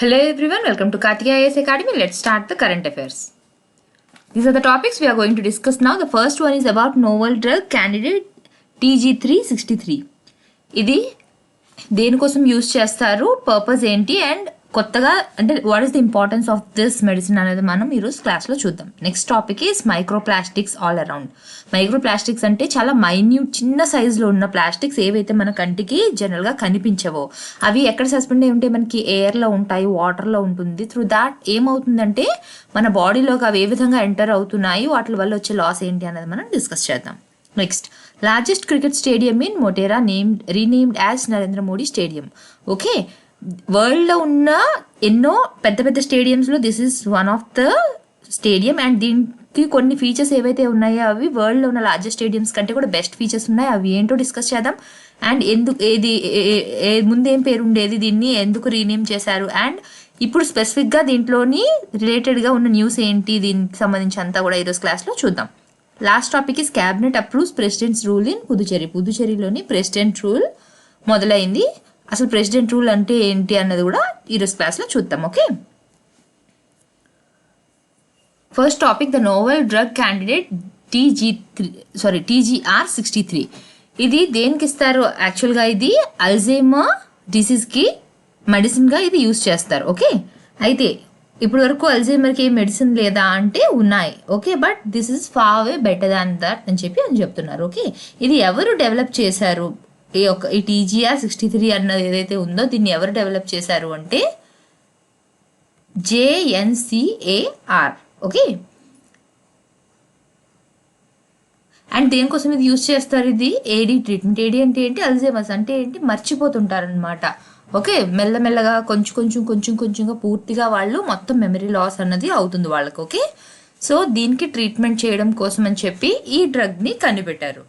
Hello everyone, welcome to Kartika IAS Academy. Let's start the current affairs. These are the topics we are going to discuss now. The first one is about novel drug candidate TG363. ఇది దేనికోసం use చేస్తారు, purpose ఏంటి and కొత్తగా అంటే what is the importance of this medicine అనేది మనం ఈరోజు క్లాస్లో చూద్దాం. Next topic is microplastics all around. Microplastics అంటే చాలా మైన్యూట్ చిన్న సైజులో ఉన్న ప్లాస్టిక్స్ ఏవైతే మన కంటికి జనరల్గా కనిపించవో అవి ఎక్కడ సస్పెండ్ అయి ఉంటే మనకి ఎయిర్లో ఉంటాయి, వాటర్లో ఉంటుంది. త్రూ దాట్ ఏమవుతుందంటే మన బాడీలోకి అవి ఏ విధంగా ఎంటర్ అవుతున్నాయి, వాటి వల్ల వచ్చే లాస్ ఏంటి అనేది మనం డిస్కస్ చేద్దాం. Next, largest cricket stadium in Motera renamed as Narendra Modi stadium. Okay, వరల్డ్లో ఉన్న ఎన్నో పెద్ద పెద్ద స్టేడియంస్లో this is one of the stadium and దీనికి కొన్ని ఫీచర్స్ ఏవైతే ఉన్నాయో అవి వరల్డ్లో ఉన్న లార్జెస్ట్ స్టేడియంస్ కంటే కూడా బెస్ట్ ఫీచర్స్ ఉన్నాయి. అవి ఏంటో డిస్కస్ చేద్దాం. అండ్ ఎందుకు ముందేం పేరు ఉండేది, దీన్ని ఎందుకు రీనేమ్ చేశారు అండ్ ఇప్పుడు స్పెసిఫిక్గా దీంట్లోని రిలేటెడ్గా ఉన్న న్యూస్ ఏంటి, దీనికి సంబంధించి అంతా కూడా ఈరోజు క్లాస్లో చూద్దాం. Last topic is cabinet approves president's rule in Puducherry. పుదుచేరిలోని ప్రెసిడెంట్ రూల్ మొదలైంది. అసలు ప్రెసిడెంట్ రూల్ అంటే ఏంటి అన్నది కూడా ఈరోజు క్లాస్లో చూద్దాం. Okay, first topic the novel drug candidate TGR63. ఇది దేనికి ఇస్తారు యాక్చువల్గా, ఇది అల్జైమర్ డిసీజ్కి మెడిసిన్గా ఇది యూజ్ చేస్తారు. ఓకే, అయితే ఇప్పుడు వరకు అల్జైమర్కి ఏ మెడిసిన్ లేదా అంటే ఉన్నాయి. Okay, but this is far way better than that అని చెప్తున్నారు. ఓకే, ఇది ఎవరు డెవలప్ చేశారు, ఈ TGR63 అన్నది ఏదైతే ఉందో దీన్ని ఎవరు డెవలప్ చేశారు అంటే JNCAR. ఓకే, అండ్ దేనికోసం ఇది యూజ్ చేస్తారు, ఇది ఏడీ ట్రీట్మెంట్. ఏడీ అంటే ఏంటి, అల్జైమర్స్ అంటే ఏంటి, మర్చిపోతుంటారనమాట. ఓకే, మెల్లమెల్లగా కొంచెంగా పూర్తిగా వాళ్ళు మొత్తం మెమరీ లాస్ అన్నది అవుతుంది వాళ్ళకి. ఓకే, సో దీనికి ట్రీట్మెంట్ చేయడం కోసం అని చెప్పి ఈ డ్రగ్ని కనిపెట్టారు.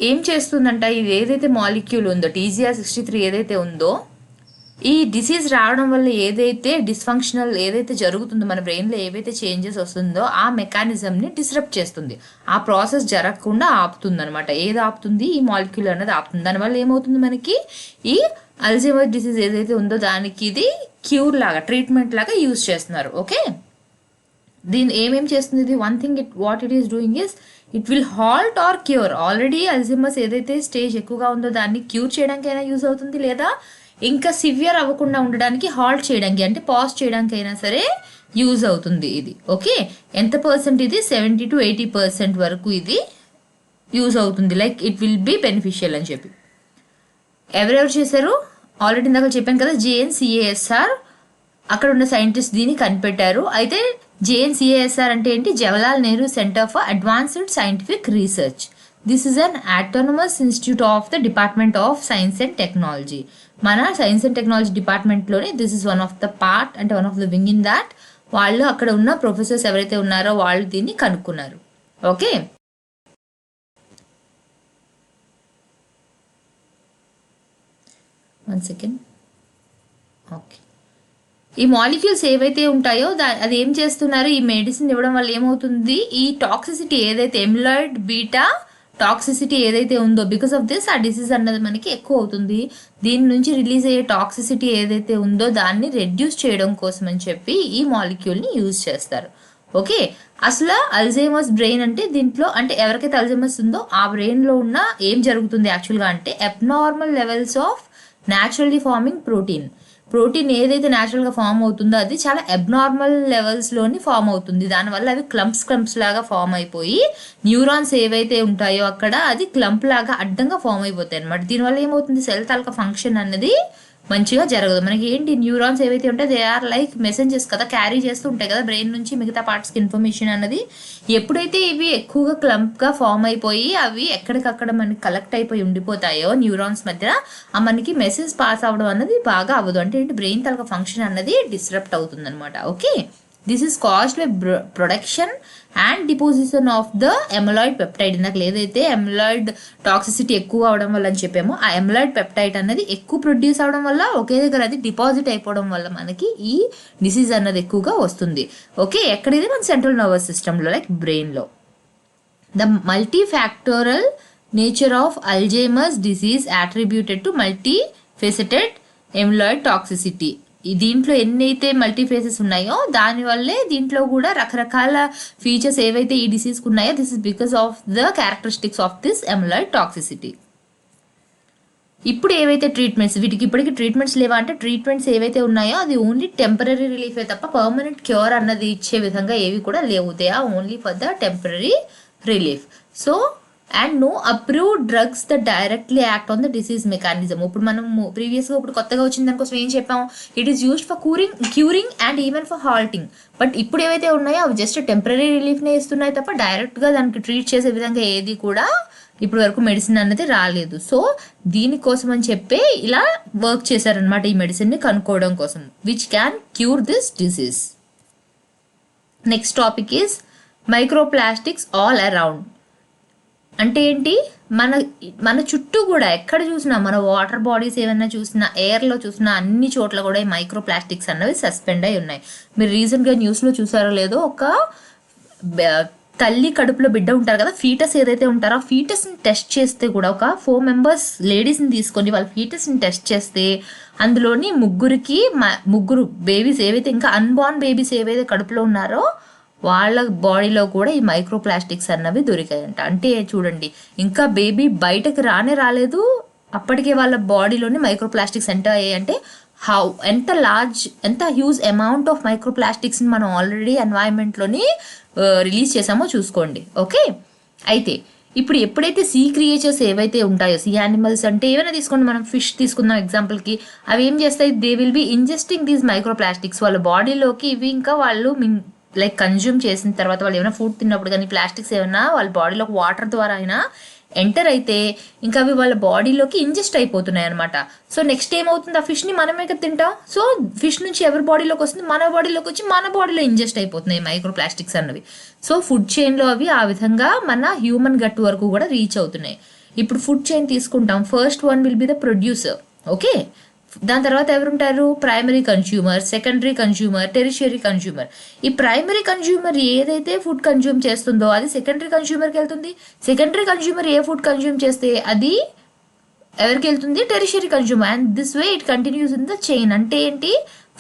ఏం చేస్తుందంట, ఇది ఏదైతే మాలిక్యూల్ ఉందో TGR63 ఏదైతే ఉందో, ఈ డిసీజ్ రావడం వల్ల ఏదైతే డిస్ఫంక్షనల్ ఏదైతే జరుగుతుందో మన బ్రెయిన్లో ఏవైతే చేంజెస్ వస్తుందో ఆ మెకానిజంని డిస్రప్ట్ చేస్తుంది. ఆ ప్రాసెస్ జరగకుండా ఆపుతుంది అనమాట. ఏది ఆపుతుంది, ఈ మాలిక్యూల్ అనేది ఆపుతుంది. దానివల్ల ఏమవుతుంది, మనకి ఈ అల్జైమర్ డిసీజ్ ఏదైతే ఉందో దానికి ఇది క్యూర్ లాగా, ట్రీట్మెంట్ లాగా యూజ్ చేస్తున్నారు. ఓకే, దీన్ని ఏమేం చేస్తుంది ఇది, one thing what it is doing is it will halt or cure. Already Alzheimer's ఏదైతే స్టేజ్ ఎక్కువగా ఉందో దాన్ని క్యూర్ చేయడానికైనా యూజ్ అవుతుంది, లేదా ఇంకా సివియర్ అవ్వకుండా ఉండడానికి హాల్ట్ చేయడానికి అంటే పాజ్ చేయడానికైనా సరే యూజ్ అవుతుంది ఇది. ఓకే, ఎంత పర్సెంట్ ఇది, 70 to 80% వరకు ఇది యూజ్ అవుతుంది. Like it will B beneficial అని చెప్పి ఎవరెవరు చేశారు, ఆల్రెడీ ఇందాక చెప్పాను కదా, JNCAR అక్కడ ఉన్న సైంటిస్ట్ దీన్ని కనిపెట్టారు. అయితే JNCAR అంటే ఏంటి, Jawaharlal Nehru centre for advanced scientific research. This is an autonomous institute of the department of science and technology. మన సైన్స్ అండ్ టెక్నాలజీ డిపార్ట్మెంట్లోనే this is one of the part, అంటే one of the wing in that. వాళ్ళు అక్కడ ఉన్న professors ఎవరైతే ఉన్నారో వాళ్ళు దీన్ని కనుక్కున్నారు. Okay, one second. ఓకే, ఈ మాలిక్యూల్స్ ఏవైతే ఉంటాయో అది ఏం చేస్తున్నారు, ఈ మెడిసిన్ ఇవ్వడం వల్ల ఏమవుతుంది, ఈ టాక్సిసిటీ ఏదైతే ఎమిలాయిడ్ బీటా టాక్సిసిటీ ఏదైతే ఉందో బికాస్ ఆఫ్ దిస్ ఆ డిసీజ్ అన్నది మనకి ఎక్కువ అవుతుంది. దీని నుంచి రిలీజ్ అయ్యే టాక్సిసిటీ ఏదైతే ఉందో దాన్ని రెడ్యూస్ చేయడం కోసం అని చెప్పి ఈ మాలిక్యూల్ని యూజ్ చేస్తారు. ఓకే, అసలు అల్జైమర్స్ బ్రెయిన్ అంటే దీంట్లో అంటే ఎవరికైతే అల్జైమర్స్ ఉందో ఆ బ్రెయిన్లో ఉన్న ఏం జరుగుతుంది యాక్చువల్గా అంటే abnormal levels of naturally farming protein ఏదైతే న్యాచురల్గా ఫామ్ అవుతుందో అది చాలా అబ్నార్మల్ లెవెల్స్లోని ఫామ్ అవుతుంది. దానివల్ల అవి క్లంప్స్ లాగా ఫామ్ అయిపోయి న్యూరాన్స్ ఏవైతే ఉంటాయో అక్కడ అది క్లంప్ లాగా అడ్డంగా ఫామ్ అయిపోతాయి అనమాట. దీనివల్ల ఏమవుతుంది, సెల్ తాలూకా ఫంక్షన్ అన్నది మంచిగా జరగదు. మనకి ఏంటి, న్యూరాన్స్ ఏవైతే ఉంటాయో దే ఆర్ లైక్ మెసెంజర్స్ కదా, క్యారీ చేస్తూ ఉంటాయి కదా బ్రెయిన్ నుంచి మిగతా పార్ట్స్కి ఇన్ఫర్మేషన్ అన్నది. ఎప్పుడైతే ఇవి ఎక్కువగా క్లంప్గా ఫామ్ అయిపోయి అవి ఎక్కడికక్కడ మనకి కలెక్ట్ అయిపోయి ఉండిపోతాయో న్యూరాన్స్ మధ్య, ఆ మనకి మెసేజ్ పాస్ అవ్వడం అన్నది బాగా అవ్వదు. అంటే ఏంటి, బ్రెయిన్ తాలూకా ఫంక్షన్ అన్నది డిస్రప్ట్ అవుతుంది అనమాట. Okay, this is caused by production and deposition of the amyloid peptide. నాకు ఏదైతే ఎమిలాయిడ్ టాక్సిసిటీ ఎక్కువ అవడం వల్ల అని చెప్పామో ఆ ఎమిలాయిడ్ పెప్టైడ్ అనేది ఎక్కువ ప్రొడ్యూస్ అవడం వల్ల ఒకే దగ్గర అది డిపాజిట్ అయిపోవడం వల్ల మనకి ఈ డిసీజ్ అన్నది ఎక్కువగా వస్తుంది. ఓకే, ఎక్కడైతే మన సెంట్రల్ నర్వస్ సిస్టంలో లైక్ బ్రెయిన్లో. The multifactorial nature of Alzheimer's disease attributed to multifaceted amyloid toxicity. దీంట్లో ఎన్నైతే మల్టీఫేసెస్ ఉన్నాయో దానివల్లే దీంట్లో కూడా రకరకాల ఫీచర్స్ ఏవైతే ఈ డిసీజ్కి ఉన్నాయో this is because of the characteristics of this amyloid toxicity. ఇప్పుడు ఏవైతే ట్రీట్మెంట్స్, వీటికి ఇప్పటికీ ట్రీట్మెంట్స్ లేవా అంటే ట్రీట్మెంట్స్ ఏవైతే ఉన్నాయో అది ఓన్లీ టెంపరీ రిలీఫే తప్ప పర్మనెంట్ క్యూర్ అన్నది ఇచ్చే విధంగా ఏవి కూడా లేవు. They are only for the temporary relief. So and no approved drugs the directly act on the disease mechanism. ఇప్పుడు మనం ప్రీవియస్గా ఇప్పుడు కొత్తగా వచ్చిన దానికోసం ఏం చెప్పాము, it is used for curing and even for halting. But ఇప్పుడు ఏవైతే ఉన్నాయో అవి జస్ట్ టెంపరీ రిలీఫ్నే ఇస్తున్నాయి తప్ప డైరెక్ట్గా దానికి ట్రీట్ చేసే విధంగా ఏది కూడా ఇప్పటి వరకు మెడిసిన్ అన్నది రాలేదు. సో దీనికోసం అని చెప్పి ఇలా వర్క్ చేశారనమాట ఈ మెడిసిన్ని కనుక్కోవడం కోసం, which can cure this disease. Next topic is microplastics all around. అంటే ఏంటి, మన చుట్టూ కూడా ఎక్కడ చూసినా, మన వాటర్ బాడీస్ ఏమైనా చూసినా, ఎయిర్లో చూసినా అన్ని చోట్ల కూడా ఈ మైక్రోప్లాస్టిక్స్ అన్నవి సస్పెండ్ అయి ఉన్నాయి. మీరు రీసెంట్గా న్యూస్లో చూసారో లేదో, ఒక తల్లి కడుపులో బిడ్డ ఉంటారు కదా, ఫీటస్ ఏదైతే ఉంటారో ఆ ఫీటస్ని టెస్ట్ చేస్తే కూడా ఒక 4 members లేడీస్ని తీసుకొని వాళ్ళ ఫీటస్ని టెస్ట్ చేస్తే అందులోని ముగ్గురు బేబీస్ ఏవైతే ఇంకా అన్బార్న్ బేబీస్ ఏవైతే కడుపులో ఉన్నారో వాళ్ళ బాడీలో కూడా ఈ మైక్రోప్లాస్టిక్స్ అన్నవి దొరికాయంట. అంటే చూడండి, ఇంకా బేబీ బయటకు రాలేదు, అప్పటికే వాళ్ళ బాడీలోని మైక్రోప్లాస్టిక్స్ ఎంటర్ అయ్యాయి. అంటే ఎంత హ్యూజ్ అమౌంట్ ఆఫ్ మైక్రోప్లాస్టిక్స్ని మనం ఆల్రెడీ ఎన్వైరన్మెంట్లోని రిలీజ్ చేసామో చూసుకోండి. ఓకే, అయితే ఇప్పుడు ఎప్పుడైతే సీ క్రియేచర్స్ ఏవైతే ఉంటాయో, సీ యానిమల్స్ అంటే ఏమైనా తీసుకోండి, మనం ఫిష్ తీసుకుందాం ఎగ్జాంపుల్కి, అవి ఏం చేస్తాయి, they will B ఇంజెస్టింగ్ these microplastics వాళ్ళ బాడీలోకి. ఇవి ఇంకా వాళ్ళు లైక్ కన్జ్యూమ్ చేసిన తర్వాత వాళ్ళు ఏమైనా ఫుడ్ తిన్నప్పుడు కానీ ప్లాస్టిక్స్ ఏమైనా వాళ్ళ బాడీలోకి వాటర్ ద్వారా అయినా ఎంటర్ అయితే ఇంకా అవి వాళ్ళ బాడీలోకి ఇంజెస్ట్ అయిపోతున్నాయి అనమాట. సో నెక్స్ట్ ఏమవుతుంది, ఆ ఫిష్ని మనమే కదా తింటాం. సో ఫిష్ నుంచి ఎవరి బాడీలోకి వస్తుంది, మన బాడీలోకి వచ్చి మన బాడీలో ఇంజెస్ట్ అయిపోతున్నాయి మైక్రోప్లాస్టిక్స్ అన్నవి. సో ఫుడ్ చైన్లో అవి ఆ విధంగా మన హ్యూమన్ గట్ వరకు కూడా రీచ్ అవుతున్నాయి. ఇప్పుడు ఫుడ్ చైన్ తీసుకుంటాం, first one will be the producer. Okay, దాని తర్వాత ఎవరుంటారు, primary consumer, secondary consumer, tertiary consumer. ఈ ప్రైమరీ కన్జ్యూమర్ ఏదైతే ఫుడ్ కన్జ్యూమ్ చేస్తుందో అది సెకండరీ కన్జ్యూమర్కి వెళ్తుంది. సెకండరీ కన్జ్యూమర్ ఏ ఫుడ్ కన్జ్యూమ్ చేస్తే అది ఎవరికి వెళ్తుంది, tertiary consumer. And this way it continues in the chain. అంటే ఏంటి,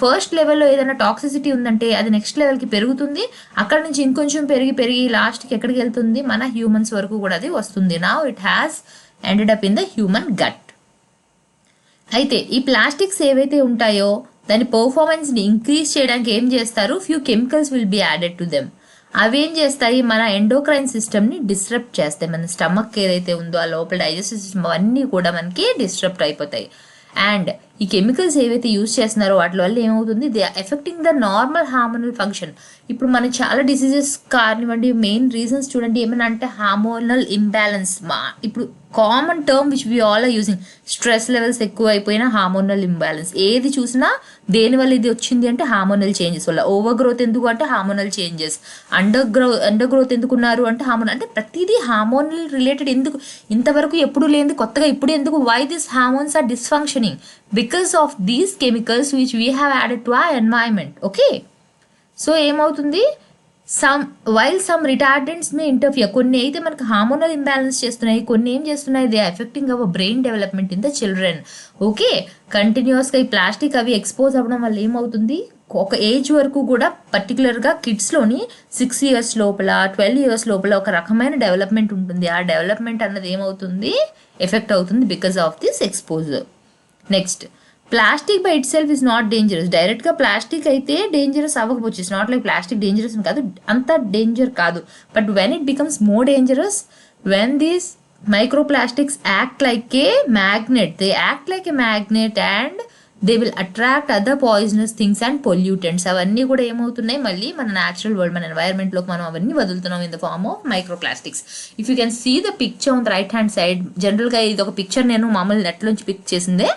ఫస్ట్ లెవెల్లో ఏదైనా టాక్సిసిటీ ఉందంటే అది నెక్స్ట్ లెవెల్కి పెరుగుతుంది, అక్కడ నుంచి ఇంకొంచెం పెరిగి లాస్ట్కి ఎక్కడికి వెళ్తుంది, మన హ్యూమన్స్ వరకు కూడా అది వస్తుంది. Now it has ended up in the human gut. అయితే ఈ ప్లాస్టిక్స్ ఏవైతే ఉంటాయో దాని పర్ఫార్మెన్స్ని ఇంక్రీజ్ చేయడానికి ఏం చేస్తారు, few chemicals will be added to them. అవి ఏం చేస్తాయి, మన ఎండోక్రైన్ సిస్టమ్ని డిస్టర్బ్ చేస్తాయి. మన స్టమక్ ఏదైతే ఉందో ఆ లోపల డైజెస్టివ్ సిస్టమ్ అవన్నీ కూడా మనకి డిస్టర్బ్ అయిపోతాయి. అండ్ ఈ కెమికల్స్ ఏవైతే యూజ్ చేస్తున్నారో వాటి వల్ల ఏమవుతుంది, they are affecting the normal hormonal function. ఇప్పుడు మనకి చాలా డిసీజెస్ కానివ్వండి, మెయిన్ రీజన్స్ చూడండి ఏమైనా అంటే హార్మోనల్ ఇంబ్యాలెన్స్. ఇప్పుడు common term which we all are using, stress levels ఎక్కువ అయిపోయిన హార్మోనల్ ఇంబ్యాలెన్స్. ఏది చూసినా దేనివల్ల ఇది వచ్చింది అంటే హార్మోనల్ చేంజెస్ వల్ల. ఓవర్ గ్రోత్ ఎందుకు అంటే హార్మోనల్ చేంజెస్, అండర్ గ్రోత్ ఎందుకున్నారు అంటే హార్మోనల్. అంటే ప్రతిదీ హార్మోనల్ రిలేటెడ్. ఎందుకు ఇంతవరకు ఎప్పుడు లేనిది కొత్తగా ఇప్పుడు ఎందుకు, why this hormones are dysfunctioning, because of these chemicals which we have added to our environment. Okay, so ఏమవుతుంది, while some retardants may interfere. కొన్ని అయితే మనకు హార్మోనల్ ఇంబ్యాలెన్స్ చేస్తున్నాయి, కొన్ని ఏం చేస్తున్నాయి, they affecting our brain development in the children. Okay, కంటిన్యూస్గా ఈ ప్లాస్టిక్ అవి ఎక్స్పోజ్ అవ్వడం వల్ల ఏమవుతుంది, ఒక ఏజ్ వరకు కూడా పర్టికులర్గా కిడ్స్లోని 6 years లోపల 12 years లోపల ఒక రకమైన డెవలప్మెంట్ ఉంటుంది. ఆ డెవలప్మెంట్ అన్నది ఏమవుతుంది, ఎఫెక్ట్ అవుతుంది because of this exposure. Next, plastic by itself is not dangerous. డైరెక్ట్గా ప్లాస్టిక్ అయితే డేంజరస్ అవ్వకపోవచ్చు, it's not like plastic dangerous అని కాదు, అంత డేంజర్ కాదు. But when it becomes more dangerous, when these microplastics act like a magnet, they act like a magnet and they will attract other poisonous things and pollutants. అవన్నీ కూడా ఏమవుతున్నాయి, మళ్ళీ మన natural world, మన ఎన్వైరన్మెంట్లోకి మనం అవన్నీ వదులుతున్నాం in the form of microplastics. If you can see the picture on the right hand side, జనరల్గా ఇది ఒక పిక్చర్ నేను మామూలు నెట్లోంచి పిక్ చేసిందే.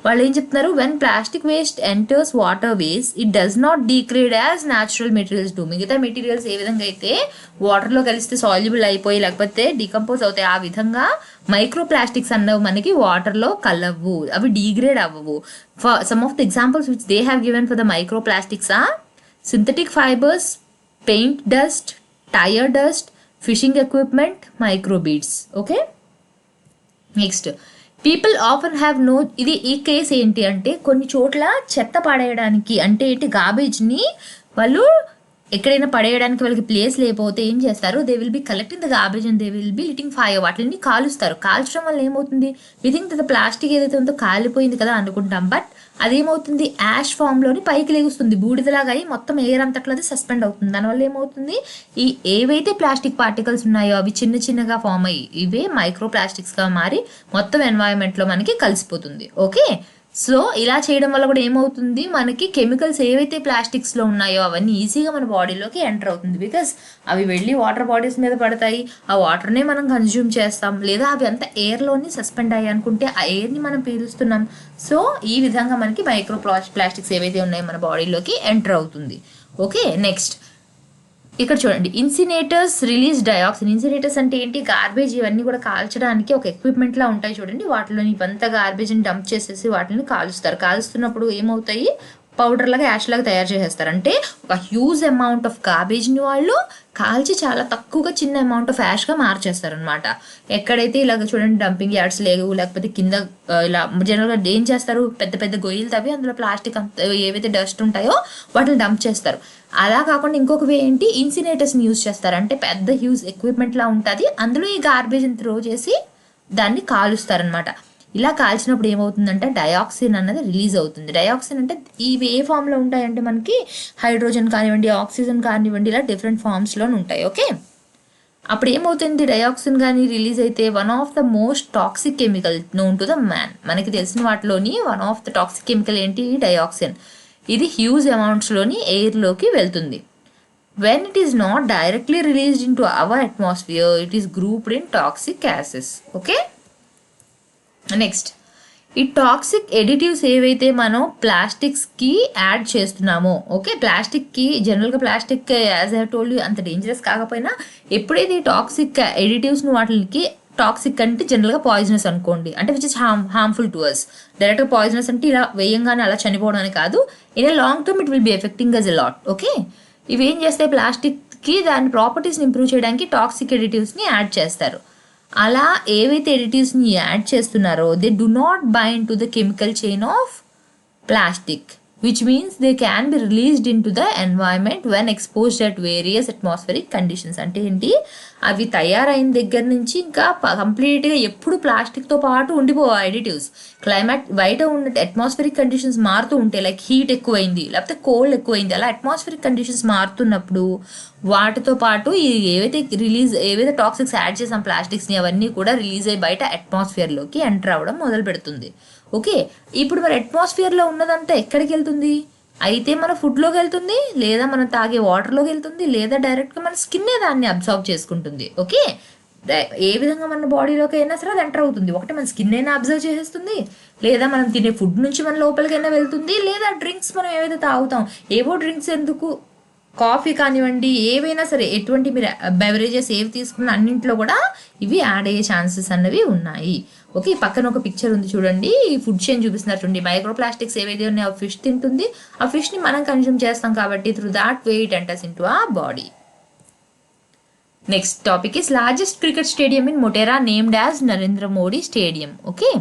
వాళ్ళు ఏం చెప్తున్నారు, when plastic waste enters water ways it does not degrade as natural materials do. మిగతా మెటీరియల్స్ ఏ విధంగా అయితే వాటర్లో కలిస్తే సాల్యుబుల్ అయిపోయి లేకపోతే డీకంపోజ్ అవుతాయి, ఆ విధంగా మైక్రోప్లాస్టిక్స్ అన్నవి మనకి వాటర్లో కలవు, అవి డీగ్రేడ్ అవ్వవు. Some of the examples which they have given for the microplastics are synthetic fibres, paint dust, tyre dust, fishing equipment, microbeads. Okay, next people often have no, ఇది ఈ కేస్ ఏంటి అంటే కొన్ని చోట్ల చెత్త పడేయడానికి అంటే ఏంటి గార్బేజ్ని వాళ్ళు ఎక్కడైనా పడేయడానికి వాళ్ళకి ప్లేస్ లేకపోతే ఏం చేస్తారు, they will be collecting the garbage and they will be lighting fire, వాటిని కాలుస్తారు. కాల్చడం వల్ల ఏమవుతుంది, వి థింక్ ద ప్లాస్టిక్ ఏదైతే ఉందో కాలిపోయింది కదా అనుకుంటాం, బట్ అదేమవుతుంది యాష్ ఫామ్లోని పైకి లేగుస్తుంది, బూడిదలాగా అయి మొత్తం ఎయిర్ అంతట్లో అది సస్పెండ్ అవుతుంది. దానివల్ల ఏమవుతుంది, ఈ ఏవైతే ప్లాస్టిక్ పార్టికల్స్ ఉన్నాయో అవి చిన్న చిన్నగా ఫామ్ అయ్యి ఇవే మైక్రో ప్లాస్టిక్స్గా మారి మొత్తం ఎన్వైరన్మెంట్లో మనకి కలిసిపోతుంది. ఓకే, సో ఇలా చేయడం వల్ల కూడా ఏమవుతుంది, మనకి కెమికల్స్ ఏవైతే ప్లాస్టిక్స్లో ఉన్నాయో అవన్నీ ఈజీగా మన బాడీలోకి ఎంటర్ అవుతుంది. బికాస్ అవి వెళ్ళి వాటర్ బాడీస్ మీద పడతాయి, ఆ వాటర్నే మనం కన్జ్యూమ్ చేస్తాం, లేదా అవి అంతా ఎయిర్లోని సస్పెండ్ అయ్యి అనుకుంటే ఆ ఎయిర్ని మనం పీలుస్తున్నాం. సో ఈ విధంగా మనకి మైక్రో ప్లాస్టిక్స్ ఏవైతే ఉన్నాయో మన బాడీలోకి ఎంటర్ అవుతుంది. ఓకే, నెక్స్ట్ ఇక్కడ చూడండి, ఇన్సినేటర్స్ రిలీజ్ డయాక్సిన్. ఇన్సినేటర్స్ అంటే ఏంటి, గార్బేజ్ ఇవన్నీ కూడా కాల్చడానికి ఒక ఎక్విప్మెంట్ లా ఉంటాయి చూడండి, వాటిలోని ఇవంతా గార్బేజ్ని డంప్ చేసేసి వాటిని కాలుస్తారు. కాలుస్తున్నప్పుడు ఏమవుతాయి, పౌడర్ లాగా యాష్ లాగా తయారు చేసేస్తారు. అంటే ఒక హ్యూజ్ అమౌంట్ ఆఫ్ గార్బేజ్ని వాళ్ళు కాల్చి చాలా తక్కువగా చిన్న అమౌంట్ ఆఫ్ యాష్గా మార్చేస్తారు అనమాట. ఎక్కడైతే ఇలాగ చూడండి డంపింగ్ యార్డ్స్ లేవు, లేకపోతే కింద ఇలా జనరల్గా ఏం చేస్తారు, పెద్ద పెద్ద గొయ్యలు తవ్వి అందులో ప్లాస్టిక్ అంత ఏవైతే డస్ట్ ఉంటాయో వాటిని డంప్ చేస్తారు. అలా కాకుండా ఇంకొక వే ఏంటి, ఇన్సినేటర్స్ని యూజ్ చేస్తారు. అంటే పెద్ద హ్యూజ్ ఎక్విప్మెంట్ లా ఉంటుంది, అందులో ఈ గార్బేజ్ని త్రో చేసి దాన్ని కాలుస్తారనమాట. ఇలా కాల్చినప్పుడు ఏమవుతుందంటే డయాక్సిన్ అన్నది రిలీజ్ అవుతుంది. డయాక్సిన్ అంటే ఇవి ఏ ఫామ్లో ఉంటాయంటే మనకి హైడ్రోజన్ కానివ్వండి, ఆక్సిజన్ కానివ్వండి, ఇలా డిఫరెంట్ ఫామ్స్లో ఉంటాయి. ఓకే, అప్పుడు ఏమవుతుంది, డయాక్సిన్ కానీ రిలీజ్ అయితే one of the most toxic chemical known to the man. మనకి తెలిసిన వాటిలోని one of the toxic chemical ఏంటి, డయాక్సిన్. ఇది హ్యూజ్ అమౌంట్స్లోని ఎయిర్లోకి వెళ్తుంది. When it is not directly released in to our atmosphere, it is grouped in toxic gases. Okay, next ఈ toxic additives ఏవైతే మనం ప్లాస్టిక్స్కి add చేస్తున్నామో, ఓకే, ప్లాస్టిక్కి జనరల్గా ప్లాస్టిక్ యాజ్ ఐ టోల్డ్ అంత dangerous కాకపోయినా ఎప్పుడైతే ఈ టాక్సిక్ ఎడిటివ్స్ను వాటికి, టాక్సిక్ అంటే జనరల్గా పాయిజనస్ అనుకోండి, అంటే which is harmful to us. డైరెక్ట్గా పాయిజనస్ అంటే ఇలా వేయంగానే అలా చనిపోవడానికి కాదు, in a long term it will be affecting us a lot. Okay, ఇవి ఏం చేస్తాయి, ప్లాస్టిక్కి దాని ప్రాపర్టీస్ని ఇంప్రూవ్ చేయడానికి టాక్సిక్ ఎడిటివ్స్ని యాడ్ చేస్తారు. అలా ఏవైతే ఎడిటివ్స్ని యాడ్ చేస్తున్నారో they do not bind to the chemical chain of plastic, which means they can be released into the environment when exposed at various atmospheric conditions. అంటే ఏంటి, అవి తయారైన దగ్గర నుంచి ఇంకా కంప్లీట్గా ఎప్పుడు ప్లాస్టిక్తో పాటు ఉండిపోవాలి ఎడిటివ్స్. క్లైమేట్ బయట ఉన్న అట్మాస్ఫిరిక్ కండిషన్స్ మారుతూ ఉంటాయి, లైక్ హీట్ ఎక్కువైంది లేకపోతే కోల్డ్ ఎక్కువైంది, అలా అట్మాస్ఫిరిక్ కండిషన్స్ మారుతున్నప్పుడు వాటితో పాటు ఏవైతే టాక్సిక్స్ యాడ్ చేసాం ప్లాస్టిక్స్ని అవన్నీ కూడా రిలీజ్ అయ్యి బయట అట్మాస్ఫియర్లోకి ఎంటర్ అవ్వడం మొదలు పెడుతుంది. ఓకే, ఇప్పుడు మరి అట్మాస్ఫియర్లో ఉన్నదంతా ఎక్కడికి వెళ్తుంది, అయితే మన ఫుడ్లోకి వెళ్తుంది, లేదా మనం తాగే వాటర్లోకి వెళ్తుంది, లేదా డైరెక్ట్గా మన స్కిన్నే దాన్ని అబ్జర్వ్ చేసుకుంటుంది. ఓకే, ఏ విధంగా మన బాడీలోకి అయినా సరే అది ఎంటర్ అవుతుంది. ఒకటి మన స్కిన్ అయినా అబ్జర్వ్ చేసేస్తుంది, లేదా మనం తినే ఫుడ్ నుంచి మన లోపలికైనా వెళ్తుంది, లేదా డ్రింక్స్ మనం ఏవైతే తాగుతాం, ఏవో డ్రింక్స్ ఎందుకు, కాఫీ కానివ్వండి, ఏవైనా సరే ఎటువంటి మీరు బెవరేజెస్ ఏవి తీసుకున్న అన్నింటిలో కూడా ఇవి యాడ్ అయ్యే ఛాన్సెస్ అన్నవి ఉన్నాయి. ఓకే, పక్కన ఒక పిక్చర్ ఉంది చూడండి, ఈ ఫుడ్ చైన్ చూపిస్తున్నారు చూడండి, మైక్రో ప్లాస్టిక్స్ ఏవైతే ఉన్నాయో ఆ ఫిష్ తింటుంది, ఆ ఫిష్ని మనం కన్జ్యూమ్ చేస్తాం కాబట్టి through that way it enters into ఆ body. Next topic is largest cricket stadium in Motera named as Narendra Modi stadium. Okay,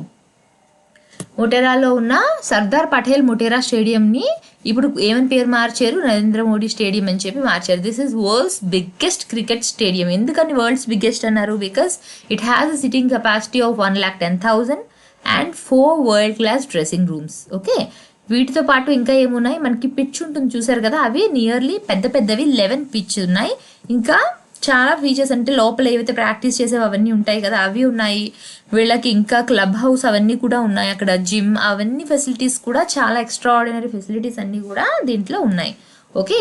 మొటేరాలో ఉన్న సర్దార్ పటేల్ మొటేరా స్టేడియంని ఇప్పుడు ఏమని పేరు మార్చారు, నరేంద్ర మోడీ స్టేడియం అని చెప్పి మార్చారు. This is world's biggest cricket stadium. ఎందుకని వరల్డ్స్ బిగ్గెస్ట్ అన్నారు, because it has a sitting capacity of 1,10,000 and 4 world class dressing rooms. Okay, వీటితో పాటు ఇంకా ఏమున్నాయి, మనకి పిచ్ ఉంటుంది చూసారు కదా, అవి నియర్లీ పెద్దవి 11 పిచ్ ఉన్నాయి. ఇంకా చాలా ఫీచర్స్ అంటే లోపల ఏవైతే ప్రాక్టీస్ చేసేవి అవన్నీ ఉంటాయి కదా అవి ఉన్నాయి. వీళ్ళకి ఇంకా క్లబ్ హౌస్ అవన్నీ కూడా ఉన్నాయి, అక్కడ జిమ్ అవన్నీ ఫెసిలిటీస్ కూడా చాలా ఎక్స్ట్రా ఆర్డినరీ ఫెసిలిటీస్ అన్నీ కూడా దీంట్లో ఉన్నాయి. Okay,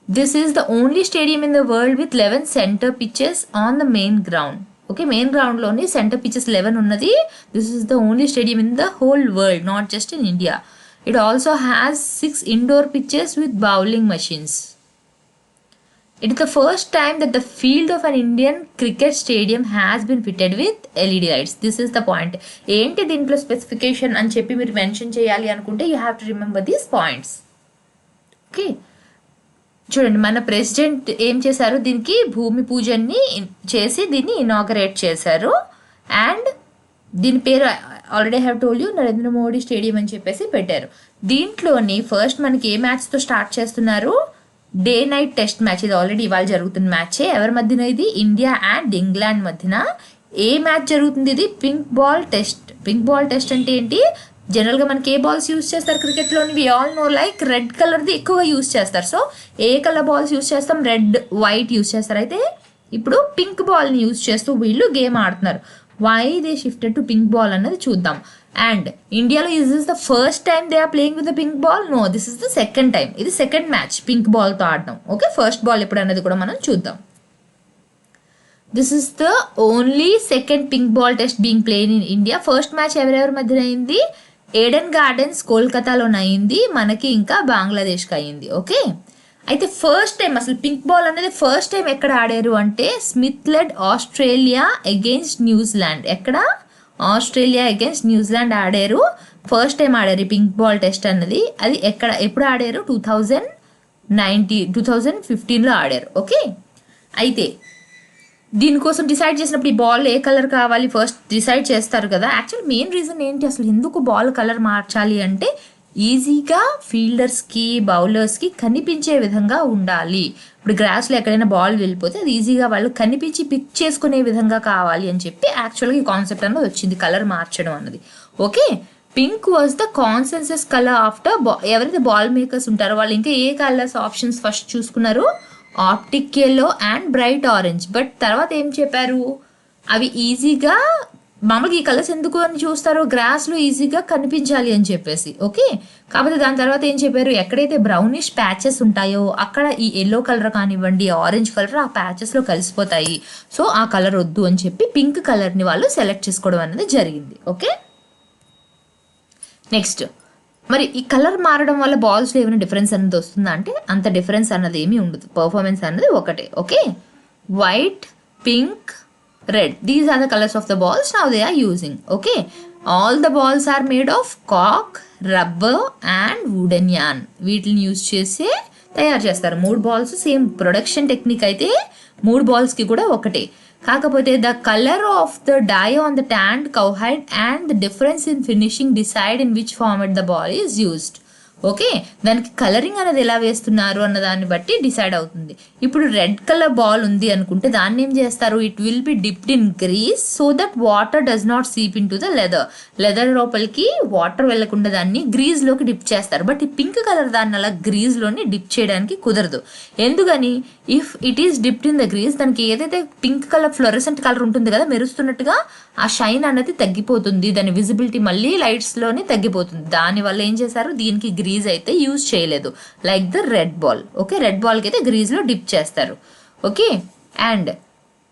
this is the only stadium in the world with 11 centre pitches on the main ground. Okay, main గ్రౌండ్లోని సెంటర్ పిచెస్ 11 ఉన్నది. This is the only stadium in the whole world, not just in India. It also has 6 indoor pitches with bowling machines. It is the first time that the field of an Indian cricket stadium has been fitted with LED lights. This is the point. ఏంటి దీంట్లో specification అని చెప్పి మీరు mention చేయాలి అనుకుంటే you have to remember these points. Okay, చూడండి మన president ఏం చేశారు, దీనికి భూమి పూజని చేసి దీన్ని ఇనాగరేట్ చేశారు. అండ్ దీని పేరు already have told you Narendra Modi stadium అని చెప్పేసి పెట్టారు. దీంట్లోని ఫస్ట్ మనకి ఏ మ్యాచ్తో స్టార్ట్ చేస్తున్నారు, డే నైట్ టెస్ట్ మ్యాచ్. ఇది ఆల్రెడీ ఇవాళ జరుగుతున్న మ్యాచే. ఎవరి మధ్యన ఇది, ఇండియా అండ్ ఇంగ్లాండ్ మధ్యన ఏ మ్యాచ్ జరుగుతుంది, ఇది pink ball test. Pink ball test అంటే ఏంటి, జనరల్గా మనకి ఏ బాల్స్ యూస్ చేస్తారు క్రికెట్లోని, we all know like red కలర్ది ఎక్కువగా యూస్ చేస్తారు. సో ఏ కలర్ బాల్స్ యూస్ చేస్తాం, రెడ్ వైట్ యూస్ చేస్తారు. అయితే ఇప్పుడు పింక్ బాల్ని యూస్ చేస్తూ వీళ్ళు గేమ్ ఆడుతున్నారు. Why they shifted to pink ball అన్నది చూద్దాం. అండ్ ఇండియాలో is this the first time they are playing with the pink ball, no this is the second time. ఇది సెకండ్ మ్యాచ్ పింక్ బాల్తో ఆడడం. ఓకే, ఫస్ట్ బాల్ ఎప్పుడు అన్నది కూడా మనం చూద్దాం. This is the only second pink ball test being played in India. First match ఎవరెవరి మధ్యన అయింది, ఏడెన్ గార్డెన్స్ కోల్కతాలోనే అయింది, మనకి ఇంకా బంగ్లాదేశ్కి అయింది. ఓకే, అయితే ఫస్ట్ టైం అసలు పింక్ బాల్ అనేది ఫస్ట్ టైం ఎక్కడ ఆడారు అంటే Smith led Australia against New Zealand. ఎక్కడ, ఆస్ట్రేలియా అగెయిన్స్ట్ న్యూజిలాండ్ ఆడారు. ఫస్ట్ టైం ఆడారు ఈ పింక్ బాల్ టెస్ట్ అన్నది. అది ఎక్కడ ఎప్పుడు ఆడారు, 2015లో ఆడారు. ఓకే, అయితే దీనికోసం డిసైడ్ చేసినప్పుడు ఈ బాల్ ఏ కలర్ కావాలి ఫస్ట్ డిసైడ్ చేస్తారు కదా. యాక్చువల్ మెయిన్ రీజన్ ఏంటి, అసలు ఎందుకు బాల్ కలర్ మార్చాలి అంటే ఈజీగా ఫీల్డర్స్కి బౌలర్స్కి కనిపించే విధంగా ఉండాలి. ఇప్పుడు గ్రాస్లో ఎక్కడైనా బాల్ వెళ్ళిపోతే అది ఈజీగా వాళ్ళు కనిపించి పిక్ చేసుకునే విధంగా కావాలి అని చెప్పి యాక్చువల్గా ఈ కాన్సెప్ట్ అన్నది వచ్చింది, కలర్ మార్చడం అన్నది. Okay, pink was the consensus colour after ఎవరైతే బాల్ మేకర్స్ ఉంటారో వాళ్ళు ఇంకా ఏ కలర్స్ ఆప్షన్స్ ఫస్ట్ చూసుకున్నారు, optic yellow and bright orange. But తర్వాత ఏం చెప్పారు, అవి ఈజీగా మామూలుగా ఈ కలర్స్ ఎందుకు అని చూస్తారు, గ్రాస్లో ఈజీగా కనిపించాలి అని చెప్పేసి. ఓకే, కాకపోతే దాని తర్వాత ఏం చెప్పారు, ఎక్కడైతే బ్రౌనిష్ ప్యాచెస్ ఉంటాయో అక్కడ ఈ ఎల్లో కలర్ కానివ్వండి ఆరెంజ్ కలర్ ఆ ప్యాచెస్లో కలిసిపోతాయి. సో ఆ కలర్ వద్దు అని చెప్పి పింక్ కలర్ని వాళ్ళు సెలెక్ట్ చేసుకోవడం అనేది జరిగింది. ఓకే, నెక్స్ట్ మరి ఈ కలర్ మారడం వల్ల బాల్స్లో ఏమైనా డిఫరెన్స్ అనేది వస్తుందా అంటే అంత డిఫరెన్స్ అన్నది ఏమీ ఉండదు, పర్ఫార్మెన్స్ అన్నది ఒకటే. Okay, white, pink, red, these are the colors of the balls now they are using. Okay, all the balls are made of cork, rubber and wooden yarn. వీటిని యూజ్ చేసి తయారు చేస్తారు. 3 balls సేమ్ ప్రొడక్షన్ టెక్నిక్ అయితే 3 balls కూడా ఒకటే. కాకపోతే the colour of the dye on the tanned cowhide and the difference in finishing decide in which format the ball is used. Okay, దానికి colouring అనేది ఎలా వేస్తున్నారు అన్న దాన్ని బట్టి డిసైడ్ అవుతుంది. ఇప్పుడు రెడ్ కలర్ బాల్ ఉంది అనుకుంటే దాన్ని ఏం చేస్తారు, it will be dipped in grease so that water does not seep into the leather లోపలికి వాటర్ వెళ్లకుండా దాన్ని గ్రీజ్లోకి డిప్ చేస్తారు. బట్ ఈ పింక్ కలర్ దాన్ని అలా గ్రీజ్లోని డిప్ చేయడానికి కుదరదు. ఎందుకని, if it is dipped in the grease దానికి ఏదైతే పింక్ కలర్ ఫ్లోరెసెంట్ కలర్ ఉంటుంది కదా మెరుస్తున్నట్టుగా ఆ షైన్ అనేది తగ్గిపోతుంది, దాని విజిబిలిటీ మళ్ళీ లైట్స్లోనే తగ్గిపోతుంది. దానివల్ల ఏం చేశారు, దీనికి గ్రీజ్ అయితే యూజ్ చేయలేదు like the red ball. Okay, red బాల్కి అయితే గ్రీజ్లో డిప్ చేస్తారు. Okay, and